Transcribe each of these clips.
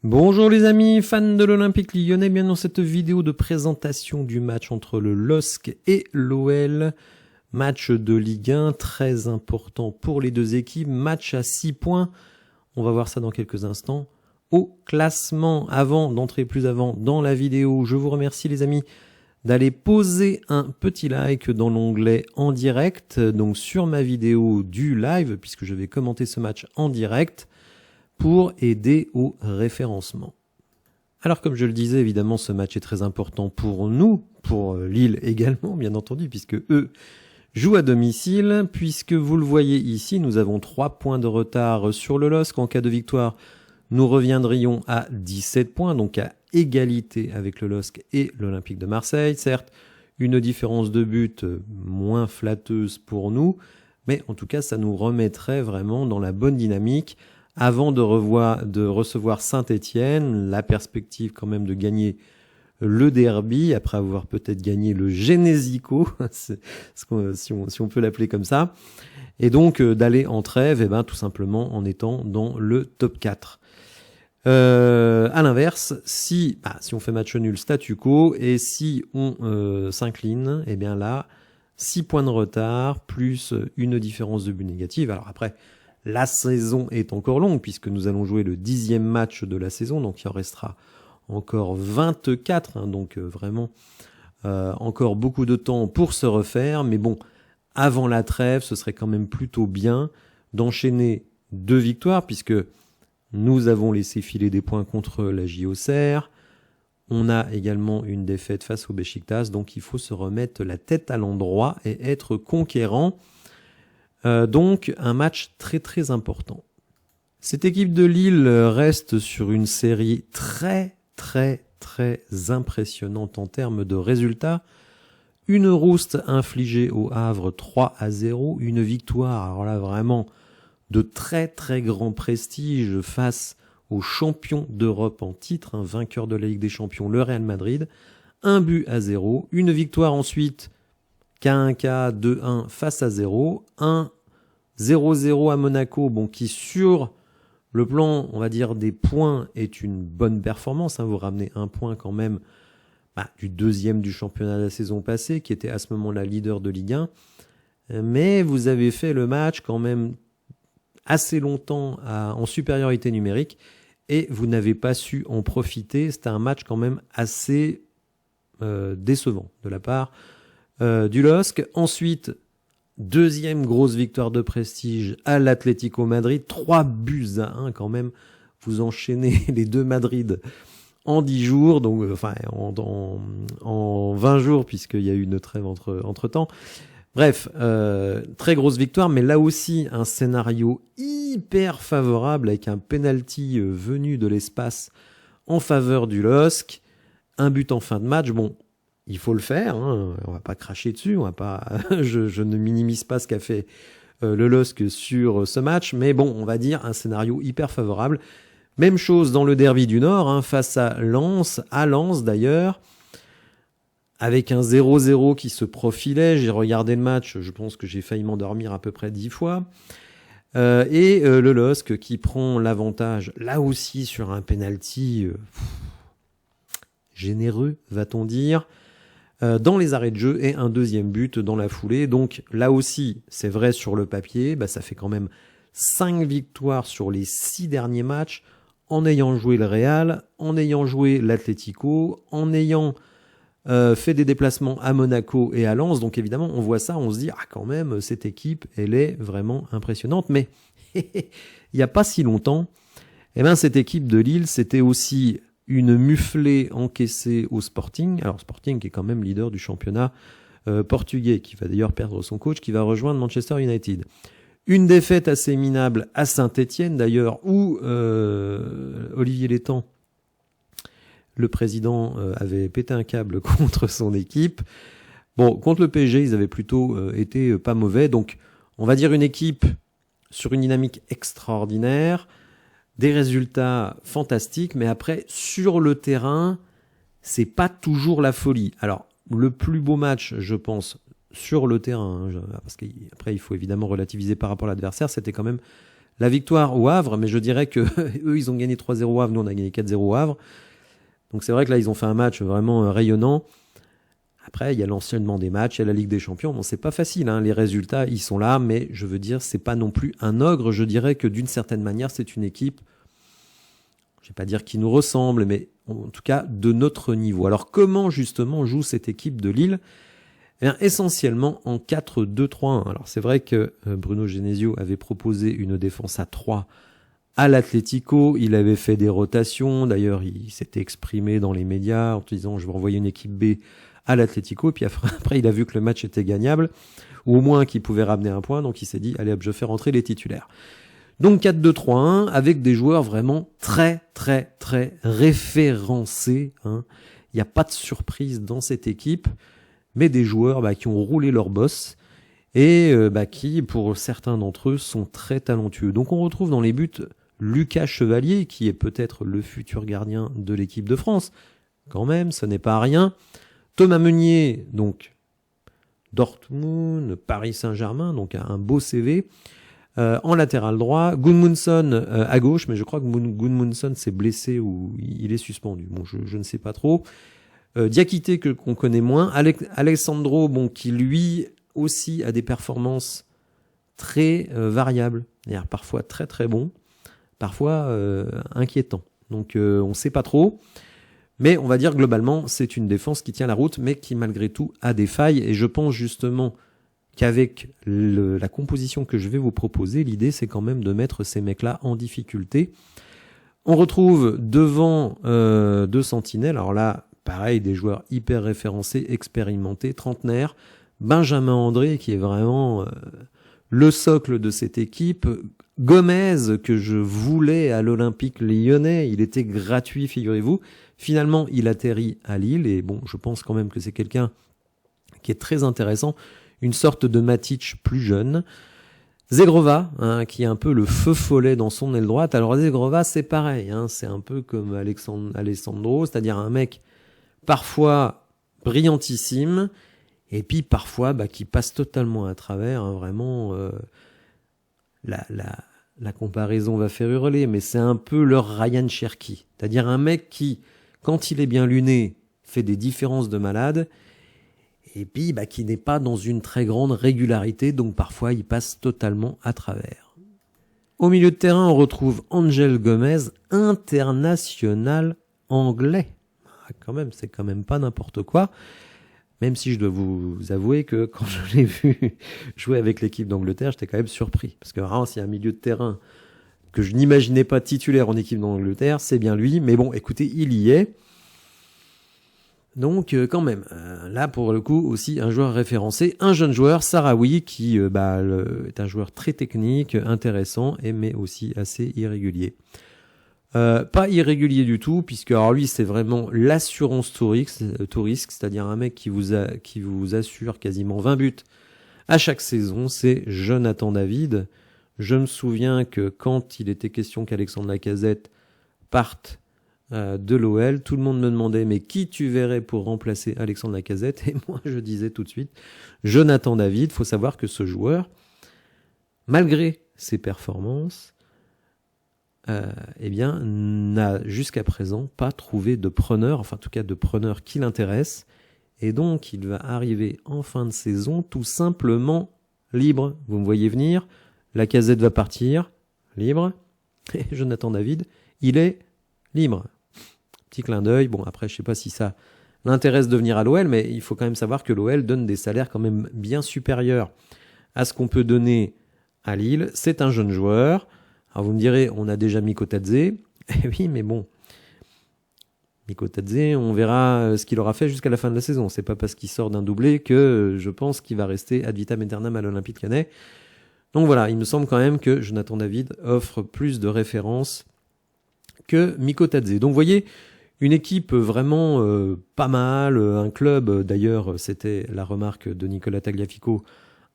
Bonjour les amis, fans de l'Olympique Lyonnais, bien dans cette vidéo de présentation du match entre le LOSC et l'OL. Match de Ligue 1, très important pour les deux équipes, match à 6 points, on va voir ça dans quelques instants. Au classement, avant d'entrer plus avant dans la vidéo, je vous remercie les amis d'aller poser un petit like dans l'onglet en direct, donc sur ma vidéo du live, puisque je vais commenter ce match en direct, pour aider au référencement. Alors comme je le disais, évidemment ce match est très important pour nous, pour Lille également bien entendu, puisque eux jouent à domicile, puisque vous le voyez ici, nous avons 3 points de retard sur le LOSC. En cas de victoire, nous reviendrions à 17 points, donc à égalité avec le LOSC et l'Olympique de Marseille. Certes, une différence de but moins flatteuse pour nous, mais en tout cas ça nous remettrait vraiment dans la bonne dynamique. Avant de recevoir Saint-Étienne, la perspective quand même de gagner le derby, après avoir peut-être gagné le Genesiko, si on peut l'appeler comme ça, et donc d'aller en trêve, tout simplement en étant dans le top 4. À l'inverse, si on fait match nul statu quo, et si on s'incline, là, 6 points de retard, plus une différence de but négative. Alors après, la saison est encore longue puisque nous allons jouer le 10e match de la saison, donc il en restera encore 24, donc vraiment encore beaucoup de temps pour se refaire. Mais bon, avant la trêve, ce serait quand même plutôt bien d'enchaîner 2 victoires puisque nous avons laissé filer des points contre la JOCR. On a également une défaite face au Beşiktaş, donc il faut se remettre la tête à l'endroit et être conquérant. Donc un match très très important. Cette équipe de Lille reste sur une série très très très impressionnante en termes de résultats. Une rouste infligée au Havre 3-0, une victoire, alors là vraiment de très très grand prestige face aux champions d'Europe en titre, vainqueur de la Ligue des Champions, le Real Madrid, 1-0, une victoire ensuite 1-K, 2-1 face à 0, 0-0 à Monaco, qui sur le plan, on va dire, des points est une bonne performance. Vous ramenez un point quand même du 2e du championnat de la saison passée, qui était à ce moment-là leader de Ligue 1. Mais vous avez fait le match quand même assez longtemps en supériorité numérique et vous n'avez pas su en profiter. C'était un match quand même assez décevant de la part du LOSC. Ensuite, 2e grosse victoire de prestige à l'Atlético Madrid, 3-1 quand même. Vous enchaînez les 2 Madrid en 10 jours, donc en 20 jours puisqu'il y a eu une trêve entre temps. Bref, très grosse victoire, mais là aussi un scénario hyper favorable avec un penalty venu de l'espace en faveur du LOSC, un but en fin de match. Bon, il faut le faire, on va pas cracher dessus, on va pas. je ne minimise pas ce qu'a fait le LOSC sur ce match, mais bon, on va dire un scénario hyper favorable. Même chose dans le derby du Nord, face à Lens d'ailleurs, avec un 0-0 qui se profilait. J'ai regardé le match, je pense que j'ai failli m'endormir à peu près 10 fois. Et le LOSC qui prend l'avantage, là aussi sur un penalty généreux, va-t-on dire, dans les arrêts de jeu et un 2e but dans la foulée. Donc là aussi, c'est vrai sur le papier, ça fait quand même 5 victoires sur les 6 derniers matchs, en ayant joué le Real, en ayant joué l'Atlético, en ayant fait des déplacements à Monaco et à Lens. Donc évidemment, on voit ça, on se dit, quand même, cette équipe, elle est vraiment impressionnante. Mais il n'y a pas si longtemps, cette équipe de Lille, c'était aussi une muflée encaissée au Sporting. Alors Sporting qui est quand même leader du championnat portugais, qui va d'ailleurs perdre son coach, qui va rejoindre Manchester United. Une défaite assez minable à Saint-Étienne d'ailleurs, où Olivier Létang, le président, avait pété un câble contre son équipe. Bon, contre le PSG, ils avaient plutôt été pas mauvais. Donc, on va dire une équipe sur une dynamique extraordinaire, des résultats fantastiques, mais après, sur le terrain, c'est pas toujours la folie. Alors, le plus beau match, je pense, sur le terrain, parce qu'après, il faut évidemment relativiser par rapport à l'adversaire, c'était quand même la victoire au Havre, mais je dirais que eux, ils ont gagné 3-0 au Havre, nous on a gagné 4-0 au Havre. Donc c'est vrai que là, ils ont fait un match vraiment rayonnant. Après, il y a l'enchaînement des matchs, il y a la Ligue des Champions. Bon, c'est pas facile, hein. Les résultats, ils sont là, mais je veux dire, c'est pas non plus un ogre. Je dirais que d'une certaine manière, c'est une équipe, je vais pas dire qui nous ressemble, mais en tout cas de notre niveau. Alors comment justement joue cette équipe de Lille ? Eh bien, essentiellement en 4-2-3-1. Alors c'est vrai que Bruno Genesio avait proposé une défense à 3 à l'Atlético. Il avait fait des rotations. D'ailleurs, il s'était exprimé dans les médias en disant je vais envoyer une équipe B à l'Atlético. Et puis après, il a vu que le match était gagnable, ou au moins qu'il pouvait ramener un point. Donc il s'est dit allez hop, je fais rentrer les titulaires. Donc 4-2-3-1 avec des joueurs vraiment très très très référencés, hein. Il n'y a pas de surprise dans cette équipe, mais des joueurs qui ont roulé leur boss et qui, pour certains d'entre eux, sont très talentueux. Donc on retrouve dans les buts Lucas Chevalier, qui est peut-être le futur gardien de l'équipe de France. Quand même, ce n'est pas rien. Thomas Meunier, donc Dortmund, Paris Saint-Germain, donc un beau CV. En latéral droit, Gudmundsson à gauche, mais je crois que Gudmundsson s'est blessé ou il est suspendu. Bon, je ne sais pas trop. Diakité qu'on connaît moins. Alessandro, bon, qui lui aussi a des performances très variables. C'est-à-dire parfois très très bon, parfois inquiétant. Donc on ne sait pas trop. Mais on va dire globalement, c'est une défense qui tient la route, mais qui malgré tout a des failles. Et je pense justement qu'avec la composition que je vais vous proposer, l'idée c'est quand même de mettre ces mecs-là en difficulté. On retrouve devant deux sentinelles, alors là, pareil, des joueurs hyper référencés, expérimentés, trentenaires. Benjamin André, qui est vraiment le socle de cette équipe. Gomez, que je voulais à l'Olympique Lyonnais, il était gratuit, figurez-vous. Finalement, il atterrit à Lille, et bon, je pense quand même que c'est quelqu'un qui est très intéressant. Une sorte de Matic plus jeune. Zegrova, hein, qui est un peu le feu follet dans son aile droite. Alors Zegrova, c'est pareil, hein, c'est un peu comme Alessandro, c'est-à-dire un mec parfois brillantissime, et puis parfois qui passe totalement à travers, hein, vraiment. La comparaison va faire hurler, mais c'est un peu leur Ryan Cherki, c'est-à-dire un mec qui, quand il est bien luné, fait des différences de malade, et puis qui n'est pas dans une très grande régularité, donc parfois il passe totalement à travers. Au milieu de terrain, on retrouve Angel Gomez, international anglais. Quand même, c'est quand même pas n'importe quoi, même si je dois vous avouer que quand je l'ai vu jouer avec l'équipe d'Angleterre, j'étais quand même surpris, parce que vraiment, s'il y a un milieu de terrain que je n'imaginais pas titulaire en équipe d'Angleterre, c'est bien lui, mais bon, écoutez, il y est. Donc quand même, là pour le coup aussi un joueur référencé, un jeune joueur, Sahraoui, qui est un joueur très technique, intéressant, mais aussi assez irrégulier. Pas irrégulier du tout, puisque alors lui c'est vraiment l'assurance tout risque, c'est-à-dire un mec qui vous assure quasiment 20 buts à chaque saison, c'est Jonathan David. Je me souviens que quand il était question qu'Alexandre Lacazette parte de l'OL, tout le monde me demandait mais qui tu verrais pour remplacer Alexandre Lacazette, et moi je disais tout de suite Jonathan David. Faut savoir que ce joueur, malgré ses performances, n'a jusqu'à présent pas trouvé de preneur, enfin en tout cas de preneur qui l'intéresse, et donc il va arriver en fin de saison tout simplement libre. Vous me voyez venir, Lacazette va partir, libre, et Jonathan David, il est libre. Petit clin d'œil, bon après je sais pas si ça l'intéresse de venir à l'OL, mais il faut quand même savoir que l'OL donne des salaires quand même bien supérieurs à ce qu'on peut donner à Lille. C'est un jeune joueur. Alors vous me direz, on a déjà Mikotadze. Eh oui, mais bon, Mikotadze, on verra ce qu'il aura fait jusqu'à la fin de la saison. C'est pas parce qu'il sort d'un doublé que je pense qu'il va rester ad vitam aeternam à l'Olympique Lyonnais. Donc voilà, il me semble quand même que Jonathan David offre plus de références que Mikotadze. Donc vous voyez, une équipe vraiment pas mal, un club, d'ailleurs c'était la remarque de Nicolas Tagliafico,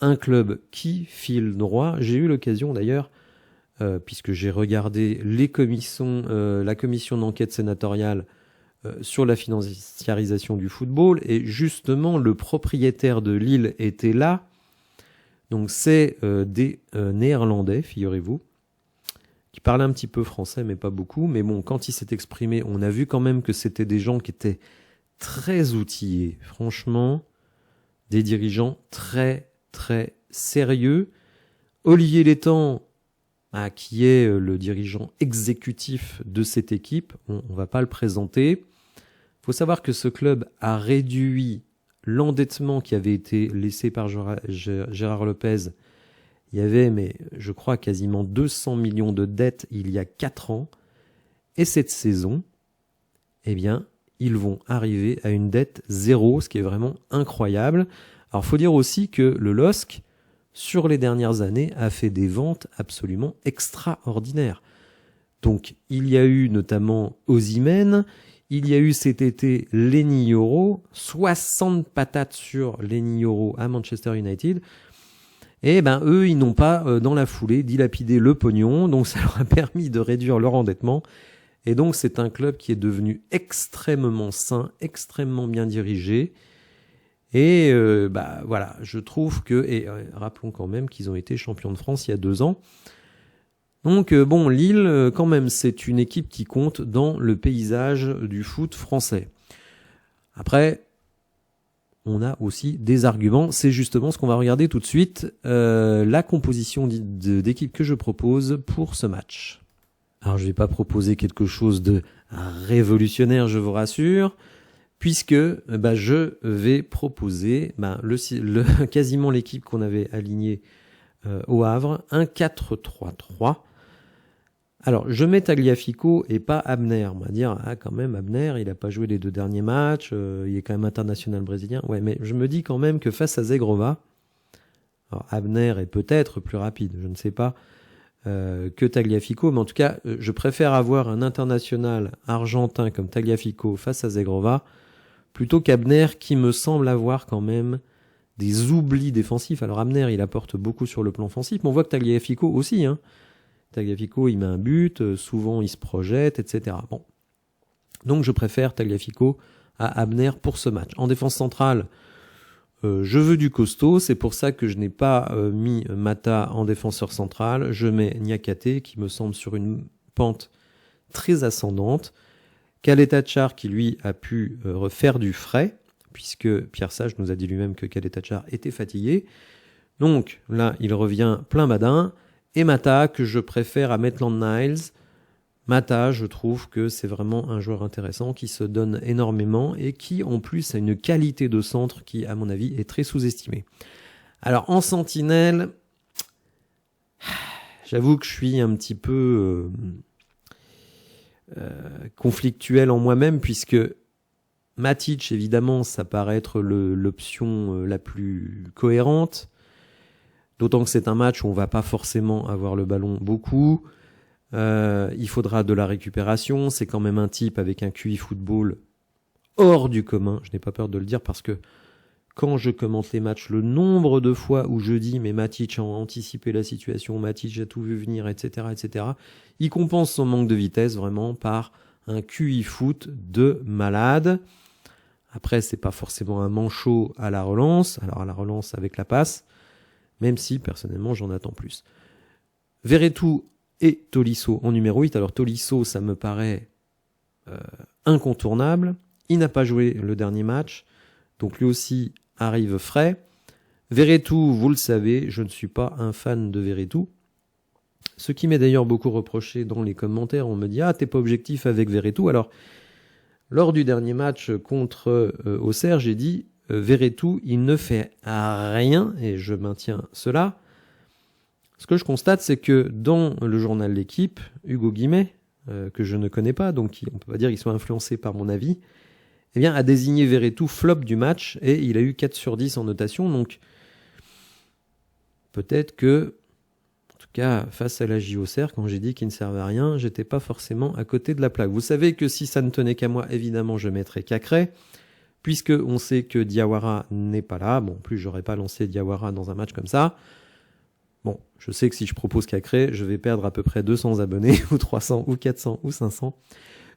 un club qui file droit. J'ai eu l'occasion d'ailleurs, puisque j'ai regardé la commission d'enquête sénatoriale sur la financiarisation du football, et justement le propriétaire de Lille était là. Donc c'est des Néerlandais, figurez-vous. qui parlait un petit peu français, mais pas beaucoup. Mais bon, quand il s'est exprimé, on a vu quand même que c'était des gens qui étaient très outillés. Franchement, des dirigeants très, très sérieux. Olivier Létang, qui est le dirigeant exécutif de cette équipe, on va pas le présenter. Il faut savoir que ce club a réduit l'endettement qui avait été laissé par Gérard Lopez. Il y avait, mais je crois, quasiment 200 millions de dettes il y a 4 ans. Et cette saison, eh bien, ils vont arriver à une dette zéro, ce qui est vraiment incroyable. Alors, il faut dire aussi que le LOSC, sur les dernières années, a fait des ventes absolument extraordinaires. Donc, il y a eu notamment Osimhen, il y a eu cet été Lenny Yoro, 60 patates sur Lenny Yoro à Manchester United. Et ben eux, ils n'ont pas, dans la foulée, dilapidé le pognon, donc ça leur a permis de réduire leur endettement. Et donc, c'est un club qui est devenu extrêmement sain, extrêmement bien dirigé. Et voilà, je trouve que... Et rappelons quand même qu'ils ont été champions de France il y a 2 ans. Donc bon, Lille, quand même, c'est une équipe qui compte dans le paysage du foot français. Après, on a aussi des arguments. C'est justement ce qu'on va regarder tout de suite. La composition d'équipe que je propose pour ce match. Alors, je vais pas proposer quelque chose de révolutionnaire, je vous rassure, puisque je vais proposer quasiment l'équipe qu'on avait alignée au Havre, un 4-3-3. Alors, je mets Tagliafico et pas Abner. On va dire, quand même, Abner, il n'a pas joué les 2 derniers matchs, il est quand même international brésilien. Ouais, mais je me dis quand même que face à Zegrova, alors Abner est peut-être plus rapide, je ne sais pas, que Tagliafico, mais en tout cas, je préfère avoir un international argentin comme Tagliafico face à Zegrova, plutôt qu'Abner qui me semble avoir quand même des oublis défensifs. Alors Abner, il apporte beaucoup sur le plan offensif, mais on voit que Tagliafico aussi, hein. Tagliafico, il met un but, souvent il se projette, etc. Bon. Donc je préfère Tagliafico à Abner pour ce match. En défense centrale, je veux du costaud, c'est pour ça que je n'ai pas mis Mata en défenseur central. Je mets Niakate qui me semble sur une pente très ascendante. Kaletachar qui lui a pu refaire du frais, puisque Pierre Sage nous a dit lui-même que Kaletachar était fatigué. Donc là, il revient plein badin. Et Mata, que je préfère à Maitland-Niles. Mata, je trouve que c'est vraiment un joueur intéressant qui se donne énormément et qui, en plus, a une qualité de centre qui, à mon avis, est très sous-estimée. Alors, en sentinelle, j'avoue que je suis un petit peu conflictuel en moi-même, puisque Matic, évidemment, ça paraît être l'option la plus cohérente. D'autant que c'est un match où on va pas forcément avoir le ballon beaucoup. Il faudra de la récupération. C'est quand même un type avec un QI football hors du commun. Je n'ai pas peur de le dire parce que quand je commente les matchs, le nombre de fois où je dis mais Matic a anticipé la situation, Matic a tout vu venir, etc., etc., il compense son manque de vitesse vraiment par un QI foot de malade. Après, c'est pas forcément un manchot à la relance. Alors à la relance avec la passe, même si, personnellement, j'en attends plus. Verretou et Tolisso en numéro 8. Alors, Tolisso, ça me paraît incontournable. Il n'a pas joué le dernier match, donc lui aussi arrive frais. Verretou, vous le savez, je ne suis pas un fan de Verretou. Ce qui m'est d'ailleurs beaucoup reproché dans les commentaires. On me dit « Ah, t'es pas objectif avec Verretou ». Alors, lors du dernier match contre Auxerre, j'ai dit Verretou, il ne fait rien, et je maintiens cela. Ce que je constate, c'est que dans le journal L'Équipe, Hugo Guimet, que je ne connais pas, donc on peut pas dire qu'il soit influencé par mon avis, eh bien, a désigné Verretou flop du match, et il a eu 4 sur 10 en notation, donc peut-être que, en tout cas, face à la Auxerre, quand j'ai dit qu'il ne servait à rien, j'étais pas forcément à côté de la plaque. Vous savez que si ça ne tenait qu'à moi, évidemment, je mettrais Cacré, puisque on sait que Diawara n'est pas là. Bon, en plus, j'aurais pas lancé Diawara dans un match comme ça. Bon, je sais que si je propose Cacré, je vais perdre à peu près 200 abonnés, ou 300, ou 400, ou 500.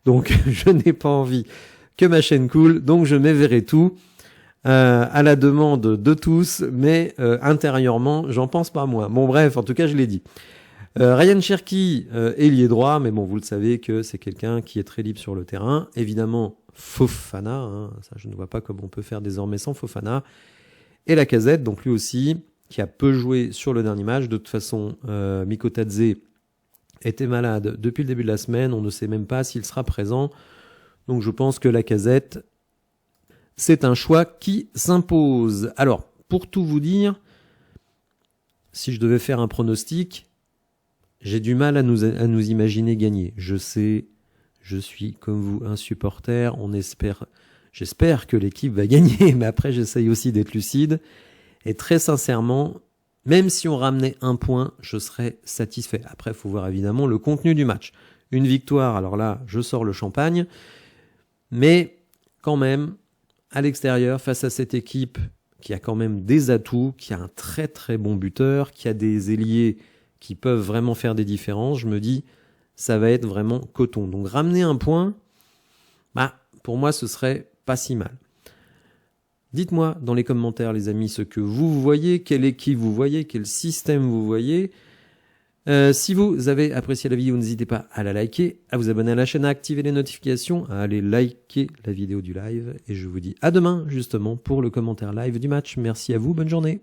Donc, je n'ai pas envie que ma chaîne coule, donc je mets Verretou à la demande de tous, mais intérieurement, j'en pense pas moi. Bon, bref, en tout cas, je l'ai dit. Ryan Cherki, ailier droit, mais bon, vous le savez que c'est quelqu'un qui est très libre sur le terrain. Évidemment, Fofana, hein, ça je ne vois pas comment on peut faire désormais sans Fofana. Et Lacazette, donc lui aussi, qui a peu joué sur le dernier match. De toute façon, Mikotadze était malade depuis le début de la semaine. On ne sait même pas s'il sera présent. Donc je pense que Lacazette, c'est un choix qui s'impose. Alors, pour tout vous dire, si je devais faire un pronostic, j'ai du mal à nous imaginer gagner. Je sais, je suis comme vous un supporter. J'espère que l'équipe va gagner, mais après j'essaye aussi d'être lucide. Et très sincèrement, même si on ramenait un point, je serais satisfait. Après, il faut voir évidemment le contenu du match. Une victoire, alors là, je sors le champagne. Mais quand même, à l'extérieur, face à cette équipe qui a quand même des atouts, qui a un très très bon buteur, qui a des ailiers qui peuvent vraiment faire des différences, je me dis, ça va être vraiment coton. Donc ramener un point, pour moi, ce serait pas si mal. Dites-moi dans les commentaires, les amis, ce que vous voyez, quelle équipe vous voyez, quel système vous voyez. Si vous avez apprécié la vidéo, n'hésitez pas à la liker, à vous abonner à la chaîne, à activer les notifications, à aller liker la vidéo du live. Et je vous dis à demain, justement, pour le commentaire live du match. Merci à vous, bonne journée.